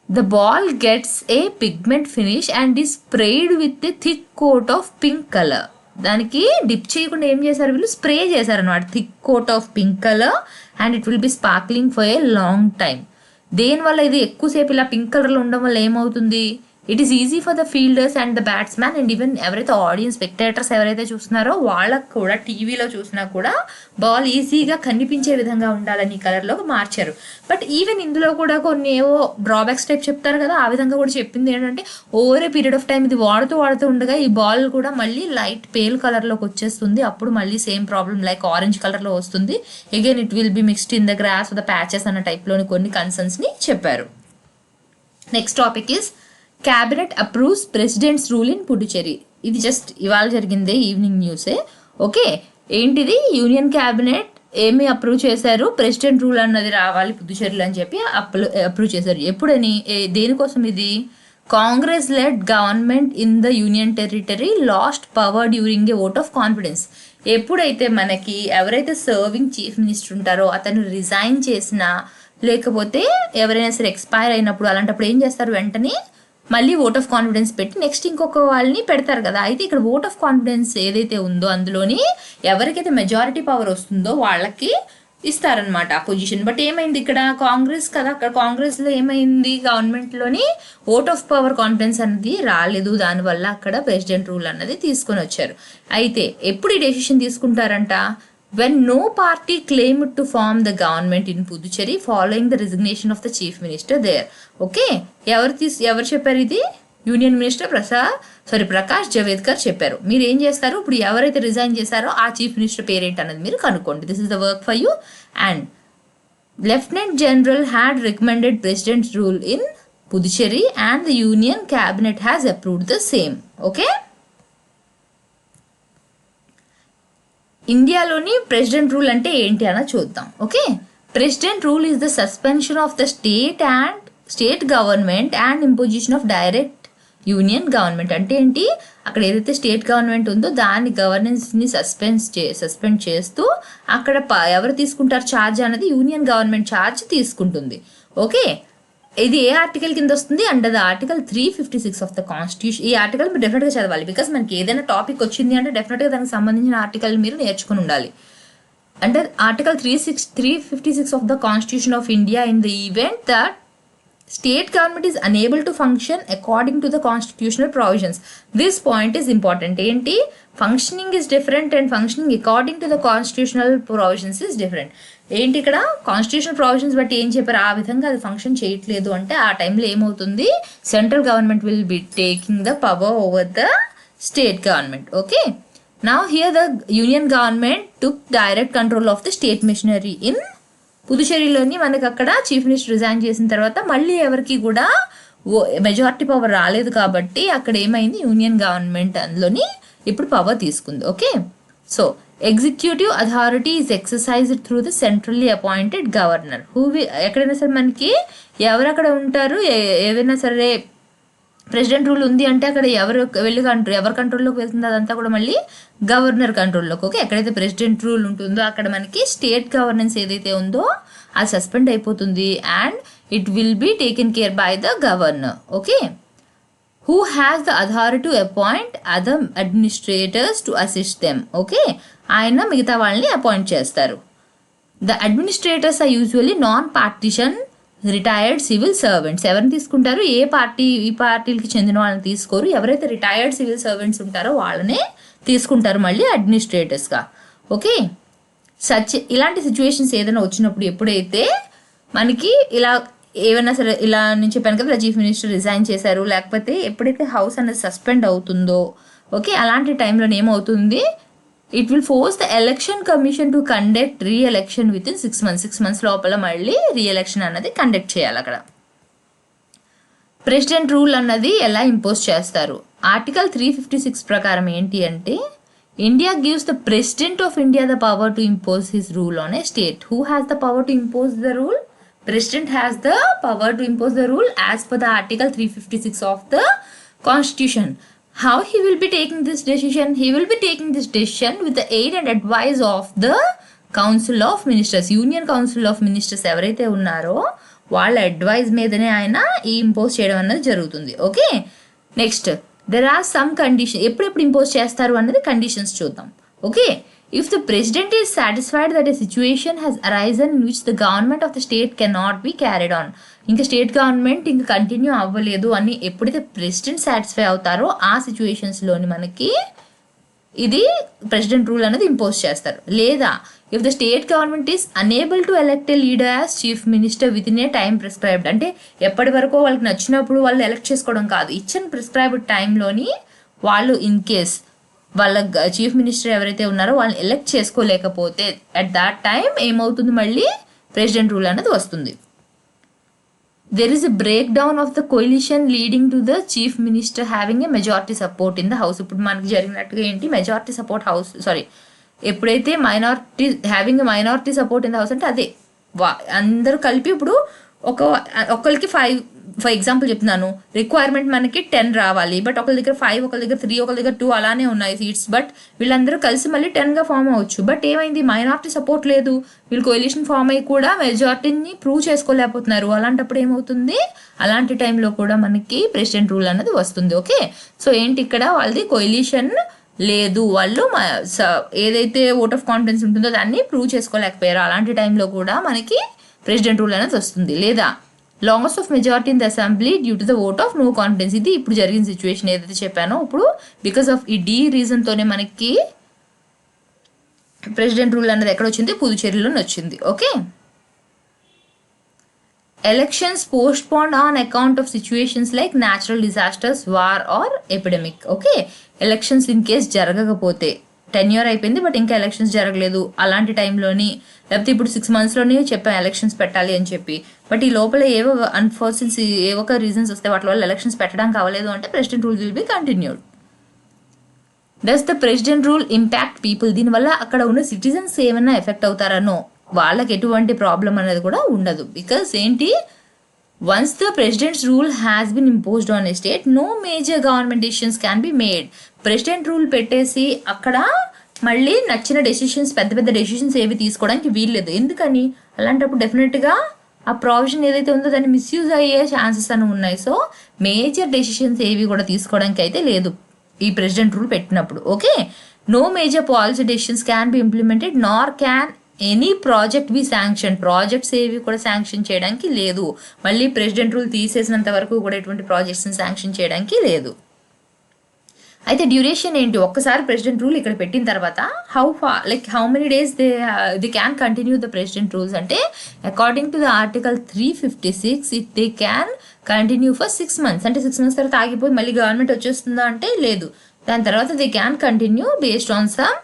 the ball gets a pigment finish and is sprayed with a thick coat of pink colour. దానికి డిప్ చేయకుండా ఏం చేశారు వీళ్ళు, స్ప్రే చేశారు అనమాట, thick coat of pink colour and it will be sparkling for a long time. దేనివల్ల ఇది ఎక్కువసేపు ఇలా పింక్ కలర్లో ఉండడం వల్ల ఏమవుతుంది, it is easy for the fielders and the batsmen and even ఎవరైతే ఆడియన్స్ స్పెక్టేటర్స్ ఎవరైతే చూస్తున్నారో వాళ్ళకు కూడా టీవీలో చూసినా కూడా బాల్ ఈజీగా కనిపించే విధంగా ఉండాలని ఈ కలర్లో మార్చారు. బట్ ఈవెన్ ఇందులో కూడా కొన్ని ఏవో డ్రాబ్యాక్స్ టైప్ చెప్తారు కదా, ఆ విధంగా కూడా చెప్పింది ఏంటంటే over a period of time ఇది వాడుతూ ఉండగా ఈ బాల్ కూడా మళ్ళీ లైట్ పేల్ కలర్లోకి వచ్చేస్తుంది. అప్పుడు మళ్ళీ సేమ్ ప్రాబ్లం లైక్ ఆరెంజ్ కలర్లో వస్తుంది. Again it will be mixed in the grass the patches అన్న టైప్లోని కొన్ని కన్సర్న్స్ని చెప్పారు. Next topic is cabinet approves president's rule in Puducherry. ఇది జస్ట్ ఇవాళ జరిగిందే ఈవినింగ్ న్యూసే. ఓకే, ఏంటిది, యూనియన్ క్యాబినెట్ ఏమి అప్రూవ్ చేశారు, ప్రెసిడెంట్ రూల్ అన్నది రావాలి పుదుచేరిలో అని చెప్పి అప్రూవ్ చేశారు. ఎప్పుడని, దేనికోసం ఇది, Congress led government in the union territory last power during a vote of confidence. ఎప్పుడైతే మనకి ఎవరైతే సర్వింగ్ చీఫ్ మినిస్టర్ ఉంటారో అతను రిజైన్ చేసినా లేకపోతే ఎవరైనా సరే ఎక్స్పైర్ అయినప్పుడు అలాంటప్పుడు ఏం చేస్తారు, వెంటనే మళ్ళీ ఓట్ ఆఫ్ కాన్ఫిడెన్స్ పెట్టి నెక్స్ట్ ఇంకొక వాళ్ళని పెడతారు కదా. అయితే ఇక్కడ ఓట్ ఆఫ్ కాన్ఫిడెన్స్ ఏదైతే ఉందో అందులోని ఎవరికైతే మెజారిటీ పవర్ వస్తుందో వాళ్ళకి ఇస్తారనమాట ఆ పొజిషన్. బట్ ఏమైంది ఇక్కడ, కాంగ్రెస్ కదా, అక్కడ కాంగ్రెస్లో ఏమైంది, గవర్నమెంట్లోని ఓట్ ఆఫ్ పవర్ కాన్ఫిడెన్స్ అనేది రాలేదు. దానివల్ల అక్కడ ప్రెసిడెంట్ రూల్ అన్నది తీసుకొని వచ్చారు. అయితే ఎప్పుడు ఈ డెసిషన్ తీసుకుంటారంట, when no party claimed to form the government in Puducherry following the resignation of the chief minister there. Okay, ఎవరు చెప్పారు ఇది, యూనియన్ మినిస్టర్ ప్రకాష్ జవేద్కర్ చెప్పారు. మీరు ఏం చేస్తారు, ఇప్పుడు ఎవరైతే రిజైన్ చేశారో ఆ చీఫ్ మినిస్టర్ పేరేంటి అన్నది మీరు కనుక్కోండి. This is the work for you. And lieutenant general had recommended presidents rule in Puducherry and the union cabinet has approved the same. Okay, ఇండియాలోని ప్రెసిడెంట్ రూల్ అంటే ఏంటి అన్న చూద్దాం. Okay, president rule is the suspension of the state government and imposition of direct union government. అంటే ఏంటి, అక్కడ ఏదైతే state government ఉందో దాని గవర్నెన్స్ని సస్పెండ్ చేస్తూ అక్కడ ఎవరు తీసుకుంటారు ఛార్జ్ అనేది యూనియన్ గవర్నమెంట్ ఛార్జ్ తీసుకుంటుంది. ఓకే, ఇది ఏ ఆర్టికల్ కింద వస్తుంది, under the article 356 of the constitution. ఈ ఆర్టికల్ మీరు డెఫినెట్గా చదవాలి, బికాస్ మనకి ఏదైనా టాపిక్ వచ్చింది అంటే డెఫినెట్గా దానికి సంబంధించిన ఆర్టికల్ మీరు నేర్చుకుని ఉండాలి. Under article 356 of the constitution of India, in the event that state government is unable to function according to the constitutional provisions. This point is important. ఏంటి, functioning is different and functioning according to the constitutional provisions is different. ఏంటి, ఇక్కడ constitutional provisions బట్టి ఏం చెప్పారు ఆ విధంగా అది function చేయట్లేదు అంటే ఆ టైంలో ఏమవుతుంది, central government will be taking the power over the state government. Okay, now here the union government took direct control of the state machinery in పుదుచ్చేరిలోని. మనకు అక్కడ చీఫ్ మినిస్టర్ రిజైన్ చేసిన తర్వాత మళ్ళీ ఎవరికి కూడా మెజారిటీ పవర్ రాలేదు కాబట్టి అక్కడ ఏమైంది, యూనియన్ గవర్నమెంట్ అందులోని ఇప్పుడు పవర్ తీసుకుంది. Okay, so executive authority is exercised through the centrally appointed governor. ఎక్కడైనా సరే మనకి ఎవరు అక్కడ ఉంటారు, ఏదైనా సరే ప్రెసిడెంట్ రూల్ ఉంది అంటే అక్కడ ఎవరి కంట్రోల్లోకి వెళ్తుంది అదంతా కూడా మళ్ళీ గవర్నర్ కంట్రోల్లోకి. ఓకే, ఎక్కడైతే ప్రెసిడెంట్ రూల్ ఉంటుందో అక్కడ మనకి స్టేట్ గవర్నెన్స్ ఏదైతే ఉందో అది సస్పెండ్ అయిపోతుంది and it will be taken care by the governor. Okay, who has the authority to appoint other administrators to assist them. Okay, ఆయన మిగతా వాళ్ళని అపాయింట్ చేస్తారు. The administrators are usually non partisan retired civil servants. ఎవరిని తీసుకుంటారు, ఈ పార్టీలకి చెందిన వాళ్ళని తీసుకోరు, ఎవరైతే రిటైర్డ్ సివిల్ సర్వెంట్స్ ఉంటారో వాళ్ళనే తీసుకుంటారు మళ్ళీ అడ్మినిస్ట్రేటర్స్గా. ఓకే, ఇలాంటి సిచ్యువేషన్స్ ఏదైనా వచ్చినప్పుడు ఎప్పుడైతే మనకి ఇలా ఏమైనా సరే ఇలా నేను చెప్పాను కదా చీఫ్ మినిస్టర్ రిజైన్ చేశారు, లేకపోతే ఎప్పుడైతే హౌస్ అనేది సస్పెండ్ అవుతుందో, ఓకే, అలాంటి టైంలో ఏమవుతుంది, it will force the election commission to conduct re-election with in 6 months. 6 months లోపల మళ్ళీ రీఎలక్షన్ అన్నది కండక్ట్ చేయాలి. అక్కడ ప్రెసిడెంట్ రూల్ అన్నది ఎలా ఇంపోజ్ చేస్తారు, ఆర్టికల్ 356 ప్రకారం ఏంటి అంటే, India gives the president of India the power to impose his rule on a state. Who has the power to impose the rule, President has the power to impose the rule as per the article 356 of the constitution. How he will be taking this decision? He will be taking this decision with the aid and advice of the council of ministers. Union council of ministers ఎవరైతే ఉన్నారో వాళ్ళ advise మీదనే ఆయన ఈ impose చేయడం అన్నది జరుగుతుంది. Okay, next there are some condition. ఎప్పుడెప్పుడు ఇంపోజ్ చేస్తారు అన్నది కండిషన్స్ చూద్దాం. Okay, if the president is satisfied that a situation has arisen in which the government of the state cannot be carried on, ఇంకా state government ఇంకా continue అవ్వలేదు అని ఎప్పుడైతే president satisfy అవుతారో ఆ సిచ్యువేషన్స్లోని మనకి ఇది ప్రెసిడెంట్ రూల్ అనేది ఇంపోజ్ చేస్తారు. లేదా if the state government is unable to elect A leader as chief minister with in a time prescribed, అంటే ఎప్పటి వరకు వాళ్ళకి నచ్చినప్పుడు వాళ్ళు ఎలక్ట్ చేసుకోవడం కాదు, ఇచ్చిన ప్రిస్క్రైబ్డ్ టైంలోని వాళ్ళు ఇన్ కేస్ వాళ్ళ చీఫ్ మినిస్టర్ ఎవరైతే ఉన్నారో వాళ్ళని ఎలెక్ట్ చేసుకోలేకపోతే అట్ దాట్ టైం ఏమవుతుంది, మళ్ళీ ప్రెసిడెంట్ రూల్ అనేది వస్తుంది. There is a break down of the కోalition leading to the chief minister having a majority support in the house. ఇప్పుడు మనకి జరిగినట్టుగా ఏంటి, మెజారిటీ సపోర్ట్ హౌస్ ఎప్పుడైతే minority support in the house అంటే అదే అందరూ కలిపి ఇప్పుడు ఒకరికి 5 ఫర్ ఎగ్జాంపుల్ చెప్తున్నాను, రిక్వైర్మెంట్ మనకి 10 రావాలి, బట్ ఒకరి దగ్గర 5, ఒకరి దగ్గర 3, ఒకరి దగ్గర 2 అలానే ఉన్నాయి సీట్స్, బట్ వీళ్ళందరూ కలిసి మళ్ళీ 10గా ఫామ్ అవ్వచ్చు. బట్ ఏమైంది, మైనారిటీ సపోర్ట్ లేదు, వీళ్ళు కోalition ఫామ్ అయ్యి కూడా మెజారిటీని ప్రూవ్ చేసుకోలేకపోతున్నారు. అలాంటప్పుడు ఏమవుతుంది, అలాంటి టైంలో కూడా మనకి ప్రెసిడెంట్ రూల్ అనేది వస్తుంది. ఓకే, సో ఏంటి ఇక్కడ వాళ్ళది కోalition లేదు, వాళ్ళు ఏదైతే ఓట్ ఆఫ్ కాన్ఫిడెన్స్ ఉంటుందో దాన్ని ప్రూవ్ చేసుకోలేకపోయారు, అలాంటి టైంలో కూడా మనకి ప్రెసిడెంట్ రూల్ అనేది వస్తుంది. లేదా loss of majority in the assembly due to the vote of no confidence. ఇది ఇప్పుడు జరిగిన సిచ్యువేషన్ ఏదైతే చెప్పానో, ఇప్పుడు బికాస్ ఆఫ్ ఈ రీజన్తోనే మనకి ప్రెసిడెంట్ రూల్ అనేది ఎక్కడ వచ్చింది, పుదుచ్చేరిలోనే వచ్చింది. Okay, elections postponed on account of situations like natural disasters, war or epidemic. Okay, elections in case జరగకపోతే, టెన్యూర్ అయిపోయింది బట్ ఇంకా ఎలక్షన్స్ జరగలేదు అలాంటి టైంలోని, లేకపోతే ఇప్పుడు 6 monthsలోనే చెప్పాం ఎలక్షన్స్ పెట్టాలి అని చెప్పి, బట్ ఈ లోపల ఏవో అన్ఫార్చునేట్స్ ఏవో ఒక రీజన్స్ వస్తే వాటి వల్ల ఎలక్షన్స్ పెట్టడం కావలేదు అంటే president rule will be continued. Does the president rule impact people? దీనివల్ల అక్కడ ఉన్న సిటిజన్స్ ఏమైనా ఎఫెక్ట్ అవుతారనో, వాళ్ళకి ఎటువంటి ప్రాబ్లం అనేది కూడా ఉండదు. బికాస్ ఏంటి, once the president's rule has been imposed on a state, no major government decisions can be made. President rule పెట్టేసి అక్కడ మళ్ళీ నచ్చిన డెసిషన్స్, పెద్ద పెద్ద డెసిషన్స్ ఏవి తీసుకోవడానికి వీల్లేదు. ఎందుకని? అలాంటప్పుడు డెఫినెట్గా ఆ ప్రావిజన్ ఏదైతే ఉందో దాన్ని మిస్యూజ్ అయ్యే ఛాన్సెస్ అని ఉన్నాయి. సో మేజర్ డెసిషన్స్ ఏవి కూడా తీసుకోవడానికి అయితే లేదు ఈ ప్రెసిడెంట్ రూల్ పెట్టినప్పుడు. Okay, no major policy decisions can be implemented nor can any project be sanction. Projects ఏవి కూడా శాంక్షన్ చేయడానికి లేదు. మళ్ళీ ప్రెసిడెంట్ రూల్ తీసేసినంత వరకు కూడా ఎటువంటి ప్రాజెక్ట్స్ని శాంక్షన్ చేయడానికి లేదు. అయితే డ్యూరేషన్ ఏంటి? ఒక్కసారి ప్రెసిడెంట్ రూల్ ఇక్కడ పెట్టిన తర్వాత how many days they can continue the president rules అంటే, according to the article 356 they can continue for 6 months. అంటే 6 months తర్వాత ఆగిపోయి మళ్ళీ గవర్నమెంట్ వచ్చేస్తుందా అంటే లేదు. దాని తర్వాత they can continue based on some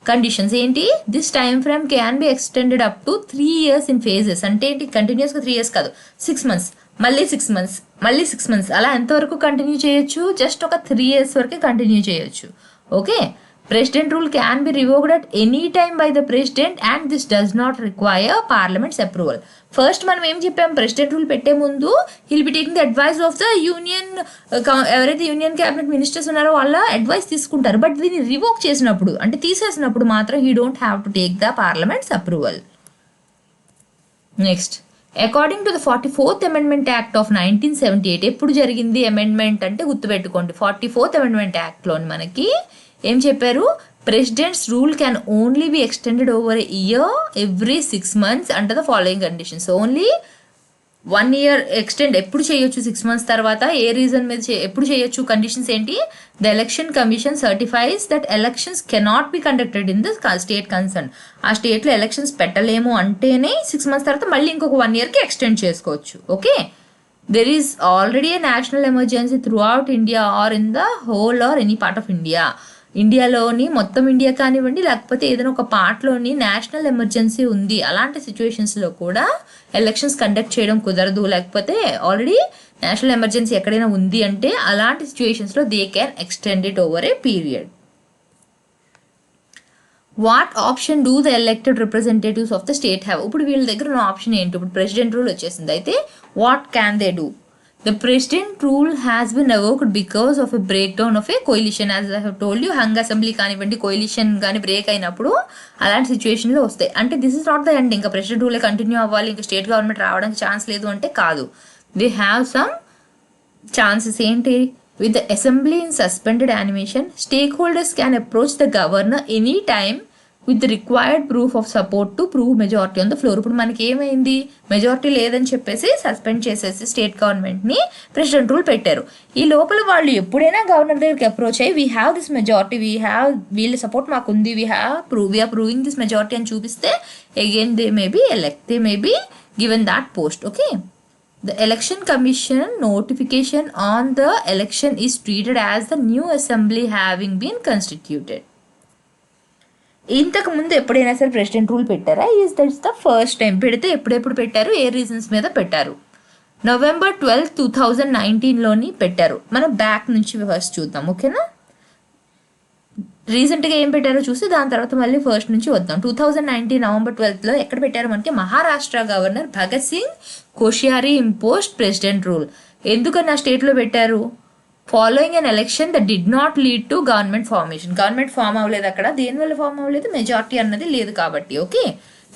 conditions. ఏంటి? This time frame can be extended up to 3 years in phases. అంటే ఏంటి? కంటిన్యూస్గా 3 years కాదు, 6 months, మళ్ళీ 6 months, మళ్ళీ 6 months, అలా ఎంతవరకు కంటిన్యూ చేయొచ్చు? జస్ట్ ఒక 3 years వరకే కంటిన్యూ చేయొచ్చు. Okay, president rule can be revoked at any time by the president and this does not require parliaments approval. First మనం ఏం చెప్పాం? ప్రెసిడెంట్ రూల్ పెట్టే ముందు hill B taking the advice of the union, ఎవరైతే union cabinet ministers ఉన్నారో వాళ్ళ advice తీసుకుంటారు. But దీన్ని రివోక్ చేసినప్పుడు అంటే తీసేసినప్పుడు మాత్రం he don't have to take the parliaments approval. Next, according to the 44th Amendment Act of 1978, ఎప్పుడు జరిగింది అమెండ్మెంట్ అంటే గుర్తుపెట్టుకోండి. 44th Amendment Actలోని మనకి ఏం చెప్పారు? Presidents rule can only be extended over a year every 6 months under the following conditions. Only 1 year extend ఎప్పుడు చేయొచ్చు? 6 months తర్వాత. ఏ రీజన్ మీద ఎప్పుడు చేయొచ్చు? కండిషన్స్ ఏంటి? The election commission సర్టిఫైస్ that elections cannot be conducted in the state concern. ఆ స్టేట్లో elections పెట్టలేము అంటేనే 6 months తర్వాత మళ్ళీ ఇంకొక 1 yearకి ఎక్స్టెండ్ చేసుకోవచ్చు. Okay, there is already a national emergency throughout India or in the whole or any part of India. ఇండియాలోని మొత్తం ఇండియా కానివ్వండి, లేకపోతే ఏదైనా ఒక పార్ట్లోని నేషనల్ ఎమర్జెన్సీ ఉంది, అలాంటి సిచ్యువేషన్స్లో కూడా ఎలక్షన్స్ కండక్ట్ చేయడం కుదరదు. లేకపోతే ఆల్రెడీ నేషనల్ ఎమర్జెన్సీ ఎక్కడైనా ఉంది అంటే అలాంటి సిచ్యువేషన్స్లో they can extend it over a period. What option do the elected representatives of the state have? ఇప్పుడు వీళ్ళ దగ్గర ఉన్న ఆప్షన్ ఏంటి? ఇప్పుడు ప్రెసిడెంట్ రూల్ వచ్చేసింది. అయితే what can they do? The president rule has been evoked because of a breakdown of a coalition. As I have told you, hung assembly కానివ్వండి, coalition కానీ బ్రేక్ అయినప్పుడు అలాంటి సిచ్యువేషన్లో వస్తాయి. అంటే this is not the end, ఇంకా president రూలే continue అవ్వాలి, ఇంకా స్టేట్ గవర్నమెంట్ రావడానికి ఛాన్స్ లేదు అంటే కాదు. They have some chances. ఏంటి? With the assembly in suspended animation, stakeholders can approach the governor any time with required proof of support to prove majority on the floor. ఇప్పుడు మనకి ఏమైంది? Majority లేదని చెప్పేసి suspend చేసేసి state గవర్నమెంట్ని president rule పెట్టారు. ఈ లోపల వాళ్ళు ఎప్పుడైనా గవర్నర్ దగ్గరికి అప్రోచ్ అయ్యి వీ హ్యావ్ దిస్ మెజారిటీ, వీళ్ళ సపోర్ట్ మాకు ఉంది, వీఆర్ ప్రూవింగ్ దిస్ మెజారిటీ అని చూపిస్తే again they may be given that post. Okay, the election commission notification on the election is treated as the new assembly having been constituted. ఇంతకు ముందు ఎప్పుడైనా సరే president rule పెట్టారా? That's the first time. పెడితే ఎప్పుడెప్పుడు పెట్టారు? ఏ రీజన్స్ మీద పెట్టారు? November 12, 2019లోని పెట్టారు. మనం బ్యాక్ నుంచి ఫస్ట్ చూద్దాం. ఓకేనా, రీసెంట్గా ఏం పెట్టారో చూసి దాని తర్వాత మళ్ళీ ఫస్ట్ నుంచి వద్దాం. 2019 November 12 ఎక్కడ పెట్టారు? మనకి Maharashtra governor Bhagat Singh Koshyari imposed president rule. ఎందుకని ఆ స్టేట్లో పెట్టారు? Following an election that did not lead to government formation. Government form అవ్వలేదు అక్కడ. దేనివల్ల ఫామ్ అవ్వలేదు? మెజారిటీ అన్నది లేదు కాబట్టి. Okay,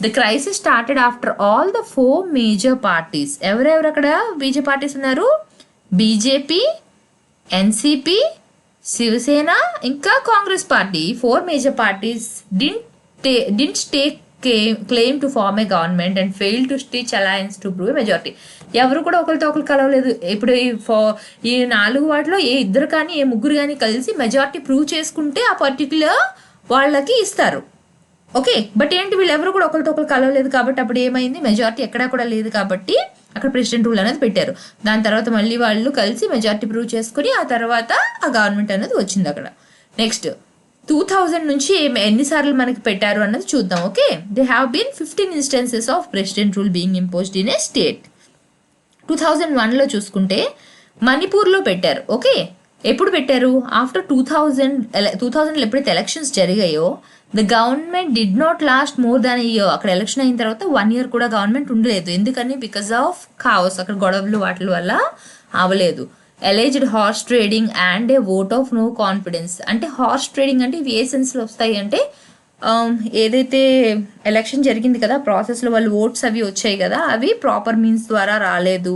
the crisis started after all the 4 major parties. ఎవరెవరు అక్కడ మేజర్ పార్టీస్ ఉన్నారు? బీజేపీ, ఎన్సిపి, శివసేన, ఇంకా Congress party. 4 major parties didn't take claim to form a government and failed to stitch alliance to prove a majority. ఎవరు కూడా ఒకరితో ఒకరు కలవలేదు. ఇప్పుడు ఈ 4 వాటిలో ఏ ఇద్దరు కానీ ఏ ముగ్గురు కానీ కలిసి మెజారిటీ ప్రూవ్ చేసుకుంటే ఆ పర్టికులర్ వాళ్ళకి ఇస్తారు. ఓకే, బట్ ఏంటి వీళ్ళు ఎవరు కూడా ఒకరితో ఒకరు కలవలేదు కాబట్టి అప్పుడు ఏమైంది, మెజారిటీ ఎక్కడా కూడా లేదు కాబట్టి అక్కడ ప్రెసిడెంట్ రూల్ అనేది పెట్టారు. దాని తర్వాత మళ్ళీ వాళ్ళు కలిసి మెజారిటీ ప్రూవ్ చేసుకుని ఆ తర్వాత ఆ గవర్నమెంట్ అనేది వచ్చింది అక్కడ. నెక్స్ట్ 2000 నుంచి ఎన్నిసార్లు మనకి పెట్టారు అన్నది చూద్దాం. Okay, they have been 15 instances of president rule being imposed in a state. 2001లో చూసుకుంటే మణిపూర్లో పెట్టారు. ఓకే, ఎప్పుడు పెట్టారు, ఆఫ్టర్ 2000లో ఎప్పుడైతే ఎలక్షన్స్ జరిగాయో the government did not last more than year. అక్కడ ఎలక్షన్ అయిన తర్వాత 1 year కూడా గవర్నమెంట్ ఉండలేదు. ఎందుకని, బికాస్ ఆఫ్ కావస్, అక్కడ గొడవలు వాటి వల్ల అవ్వలేదు. Alleged horse trading and a vote of no confidence. అంటే హార్స్ ట్రేడింగ్ అంటే ఇవి ఏ సెన్స్లో వస్తాయి అంటే ఏదైతే ఎలక్షన్ జరిగింది కదా ప్రాసెస్లో వాళ్ళు ఓట్స్ అవి వచ్చాయి కదా, అవి ప్రాపర్ మీన్స్ ద్వారా రాలేదు,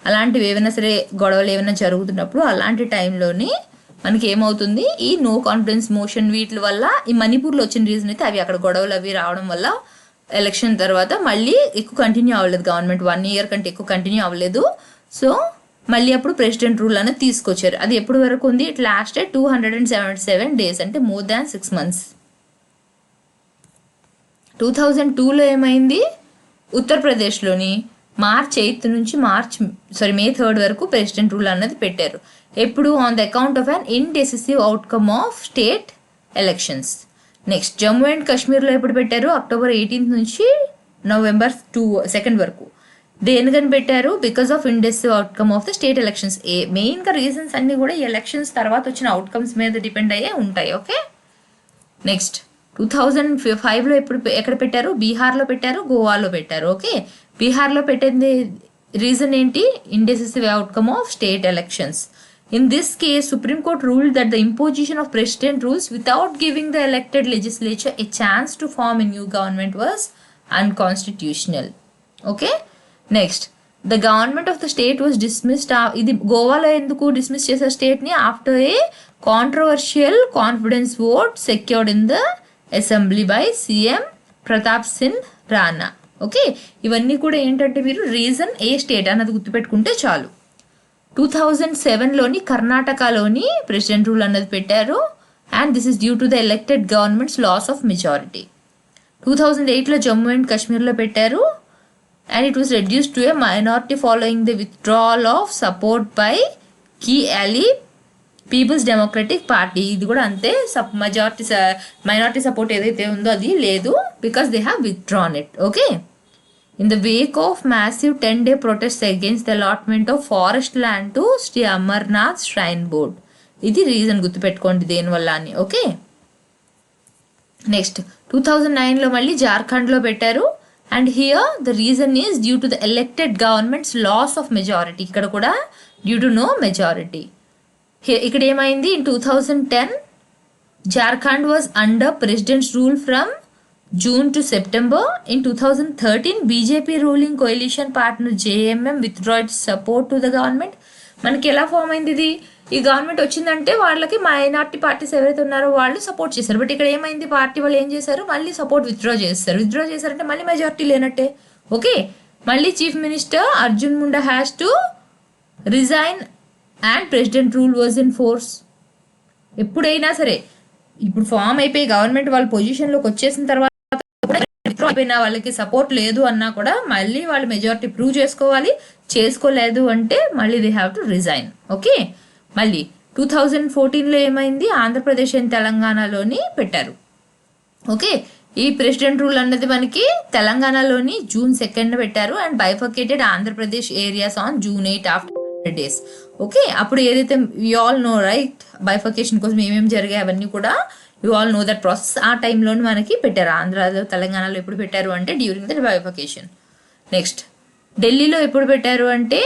అలాంటివి ఏమైనా సరే గొడవలు ఏమైనా జరుగుతున్నప్పుడు అలాంటి టైంలోని మనకి ఏమవుతుంది, ఈ నో కాన్ఫిడెన్స్ మోషన్ వీటి వల్ల ఈ మణిపూర్లో వచ్చిన రీజన్ అయితే అవి అక్కడ గొడవలు అవి రావడం వల్ల ఎలక్షన్ తర్వాత మళ్ళీ ఎక్కువ కంటిన్యూ అవ్వలేదు గవర్నమెంట్, 1 year కంటే ఎక్కువ కంటిన్యూ అవ్వలేదు. సో మళ్ళీ అప్పుడు ప్రెసిడెంట్ రూల్ అనేది తీసుకొచ్చారు. అది ఎప్పటి వరకు ఉంది, ఇట్ లాస్టెడ్ 277 days, అంటే మోర్ దాన్ 6 months. 2002లో ఏమైంది, ఉత్తరప్రదేశ్లోని March 8th నుంచి May 3rd వరకు ప్రెసిడెంట్ రూల్ అన్నది పెట్టారు. ఎప్పుడు, on the account of an indecisive outcome of state elections. Next Jammu and కాశ్మీర్లో ఎప్పుడు పెట్టారు, October 18th నుంచి November 2nd వరకు. దేనికని పెట్టారు, because of indecisive outcome of the state elections. మెయిన్గా రీజన్స్ అన్నీ కూడా ఈ ఎలక్షన్స్ తర్వాత వచ్చిన అవుట్కమ్స్ మీద డిపెండ్ అయ్యే ఉంటాయి. ఓకే, నెక్స్ట్ 2005లో ఎక్కడ పెట్టారు, బీహార్లో పెట్టారు, గోవాలో పెట్టారు. ఓకే, బీహార్లో పెట్టింది రీజన్ ఏంటి, indecisive outcome of state elections. In this case, Supreme Court ruled that the imposition of president rules without giving the elected legislature a chance to form a new government was unconstitutional. Okay? Next, the government of the state was dismissed. ఇది గోవాలో ఎందుకు dismiss చేశారు స్టేట్ని, after a controversial confidence vote secured in the assembly by CM Pratap Singh Rana. Okay, ఇవన్నీ కూడా ఏంటంటే మీరు reason ఏ state అన్నది గుర్తుపెట్టుకుంటే చాలు. 2007లోని కర్ణాటకలోని ప్రెసిడెంట్ రూల్ అన్నది పెట్టారు, and this is due to the elected government's loss of majority. 2008లో జమ్మూ అండ్ కాశ్మీర్లో పెట్టారు, and it was reduced to a minority following the withdrawal of support by key ally People's Democratic Party. ఇది కూడా అంతే, మైనారిటీ సపోర్ట్ ఏదైతే ఉందో అది లేదు, because they have withdrawn it. Okay, in the wake of massive 10-day protests against the allotment of forest land to Sri Amarnath Shrine Board. ఇది reason గుర్తుపెట్టుకోండి దేనివల్ల అని. ఓకే, నెక్స్ట్ 2009లో మళ్ళీ జార్ఖండ్లో పెట్టారు, and here the reason is due to the elected governments loss of majority. ఇక్కడ కూడా డ్యూ టు నో మెజారిటీ. ఇక్కడ ఏమైంది, in 2010 Jharkhand was under president's rule from June to September. In 2013, BJP ruling coalition partner JMM withdrew its support to the government. మనకి ఎలా form అయింది ఇది, ఈ government వచ్చిందంటే వాళ్ళకి మైనార్టీ పార్టీస్ ఎవరైతే ఉన్నారో వాళ్ళు సపోర్ట్ చేశారు. బట్ ఇక్కడ ఏమైంది, పార్టీ వాళ్ళు ఏం చేశారు, మళ్ళీ సపోర్ట్ విత్డ్రా చేశారంటే మళ్ళీ మెజారిటీ లేనట్టే. ఓకే, మళ్ళీ chief minister Arjun Munda has to resign and president rule was in force. ఎప్పుడైనా సరే ఇప్పుడు ఫామ్ అయిపోయి గవర్నమెంట్ వాళ్ళ పొజిషన్లోకి వచ్చేసిన తర్వాత అయిపోయినా వాళ్ళకి సపోర్ట్ లేదు అన్నా కూడా మళ్ళీ వాళ్ళు మెజారిటీ ప్రూవ్ చేసుకోలేదు అంటే మళ్ళీ they have to resign. Okay, మళ్ళీ 2014లో ఏమైంది, ఆంధ్రప్రదేశ్ అండ్ తెలంగాణలోని పెట్టారు. ఓకే, ఈ ప్రెసిడెంట్ రూల్ అన్నది మనకి తెలంగాణలోని June 2nd పెట్టారు, and bifurcated Andhra Pradesh areas on June 8 after 100 days. Okay, అప్పుడు ఏదైతే you all know right, bifurcation కోసం ఏమేమి జరిగాయి అవన్నీ కూడా you all know that process. ఆ టైంలోనే మనకి పెట్టారు. ఆంధ్రాలో తెలంగాణలో ఎప్పుడు పెట్టారు అంటే డ్యూరింగ్ ద బైఫర్కేషన్. నెక్స్ట్ ఢిల్లీలో ఎప్పుడు పెట్టారు అంటే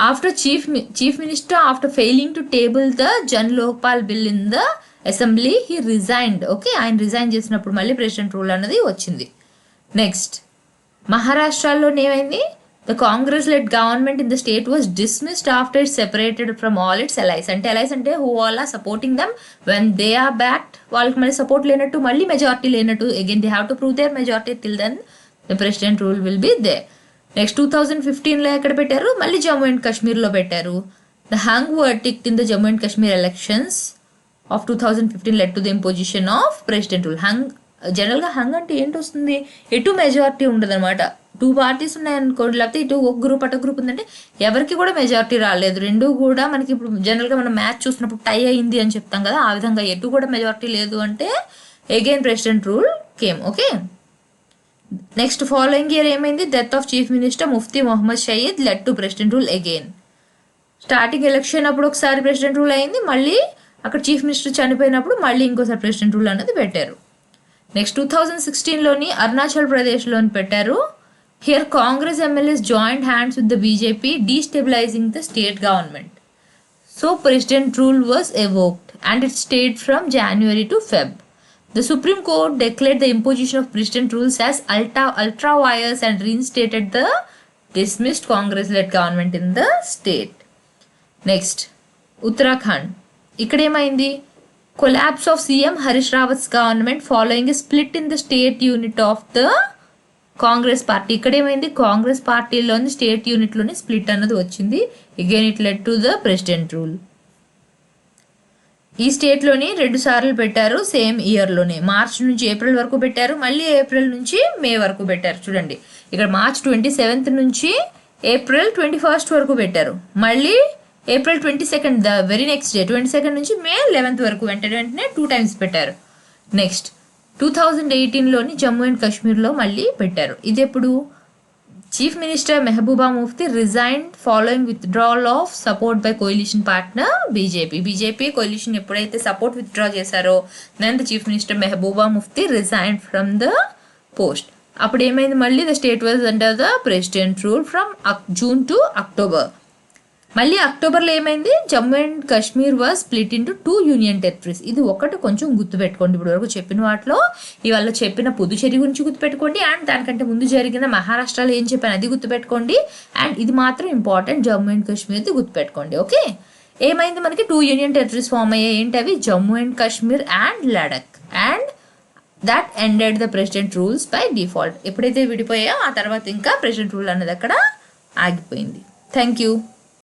after chief minister after failing to table the Jan Lokpal bill in the assembly he resigned. Okay, ఆయన రిజైన్ చేసినప్పుడు మళ్ళీ ప్రెసిడెంట్ రూల్ అనేది వచ్చింది. నెక్స్ట్ మహారాష్ట్రలో ఏమైంది, the Congress-led government in the state was dismissed after it separated from all its allies. అంటే allies అంటే who all are supporting them when they are backed. వాళ్ళకి మళ్ళీ సపోర్ట్ లేనట్టు, మళ్ళీ మెజారిటీ లేనట్టు, again they have to prove their majority, till then the president rule will be there. Next 2015లో ఎక్కడ పెట్టారు, మళ్ళీ జమ్మూ అండ్ కాశ్మీర్లో పెట్టారు. The hung verdict in the Jammu and Kashmir elections of 2015 lead to the imposition of president rule. జనరల్గా hung అంటే ఏంటి వస్తుంది, ఎటు మెజారిటీ ఉండదు అనమాట. 2 పార్టీస్ ఉన్నాయనుకోండి, లేకపోతే ఇటు ఒక గ్రూప్ అటు గ్రూప్ ఉందంటే ఎవరికి కూడా మెజారిటీ రాలేదు. రెండు కూడా మనకి ఇప్పుడు జనరల్గా మనం మ్యాచ్ చూసినప్పుడు టై అయింది అని చెప్తాం కదా, ఆ విధంగా ఎటు కూడా మెజారిటీ లేదు అంటే again president rule came. Okay, next following year ఏమైంది, death of chief minister Mufti Mohammad Sayeed led to president rule again. Starting election అప్పుడు ఒకసారి ప్రెసిడెంట్ రూల్ అయింది, మళ్ళీ అక్కడ చీఫ్ మినిస్టర్ చనిపోయినప్పుడు మళ్ళీ ఇంకోసారి ప్రెసిడెంట్ రూల్ అనేది పెట్టారు. నెక్స్ట్ 2016లోని అరుణాచల్ ప్రదేశ్లోని పెట్టారు. Here Congress MLAs joint hands with the BJP destabilising the state government. So president rule was evoked and it stayed from January to Feb. The Supreme Court declared the imposition of president rules as ultra vires and reinstated the dismissed Congress-led government in the state. Next, Uttarakhand. ఇక్కడ ఏమైంది, collapse of CM Harish Rawat's government following a split in the state unit of the Congress party. ఇక్కడ ఏమైంది, కాంగ్రెస్ పార్టీలోని state యూనిట్లోని split అన్నది వచ్చింది. Again it led to the president rule. ఈ స్టేట్లోని 2 సార్లు పెట్టారు సేమ్ ఇయర్లోనే. మార్చ్ నుంచి ఏప్రిల్ వరకు పెట్టారు, మళ్ళీ ఏప్రిల్ నుంచి మే వరకు పెట్టారు. చూడండి ఇక్కడ మార్చ్ 27th నుంచి ఏప్రిల్ 21st వరకు పెట్టారు, మళ్ళీ April 22nd the very next day 22nd నుంచి మే 11th వరకు వెంటనే 2 times పెట్టారు. నెక్స్ట్ 2018లోని జమ్మూ అండ్ కాశ్మీర్లో మళ్ళీ పెట్టారు. ఇది ఎప్పుడు, chief minister Mehbooba Mufti resigned following withdrawal of support by coalition partner BJP coalition ఎప్పుడైతే సపోర్ట్ విత్డ్రా చేశారో then the chief minister Mehbooba Mufti resigned from the post. అప్పుడు ఏమైంది, మళ్ళీ the state was under the president rule from June to October. మళ్ళీ అక్టోబర్లో ఏమైంది, Jammu and Kashmir was split into 2 union territories. ఇది ఒకటి కొంచెం గుర్తుపెట్టుకోండి, ఇప్పుడు వరకు చెప్పిన వాటిలో ఇవాళ చెప్పిన పుదుచ్చేరి గురించి గుర్తుపెట్టుకోండి, అండ్ దానికంటే ముందు జరిగిన మహారాష్ట్రలో ఏం చెప్పాను అది గుర్తుపెట్టుకోండి, అండ్ ఇది మాత్రం ఇంపార్టెంట్ జమ్మూ అండ్ కాశ్మీర్ది గుర్తుపెట్టుకోండి. ఓకే, ఏమైంది, మనకి 2 యూనియన్ టెరిటరీస్ ఫామ్ అయ్యాయి. ఏంటి అవి, Jammu and Kashmir and Ladakh, and that ended the president rules by default. ఎప్పుడైతే విడిపోయాయో ఆ తర్వాత ఇంకా ప్రెసిడెంట్ రూల్ అనేది అక్కడ ఆగిపోయింది. Thank you.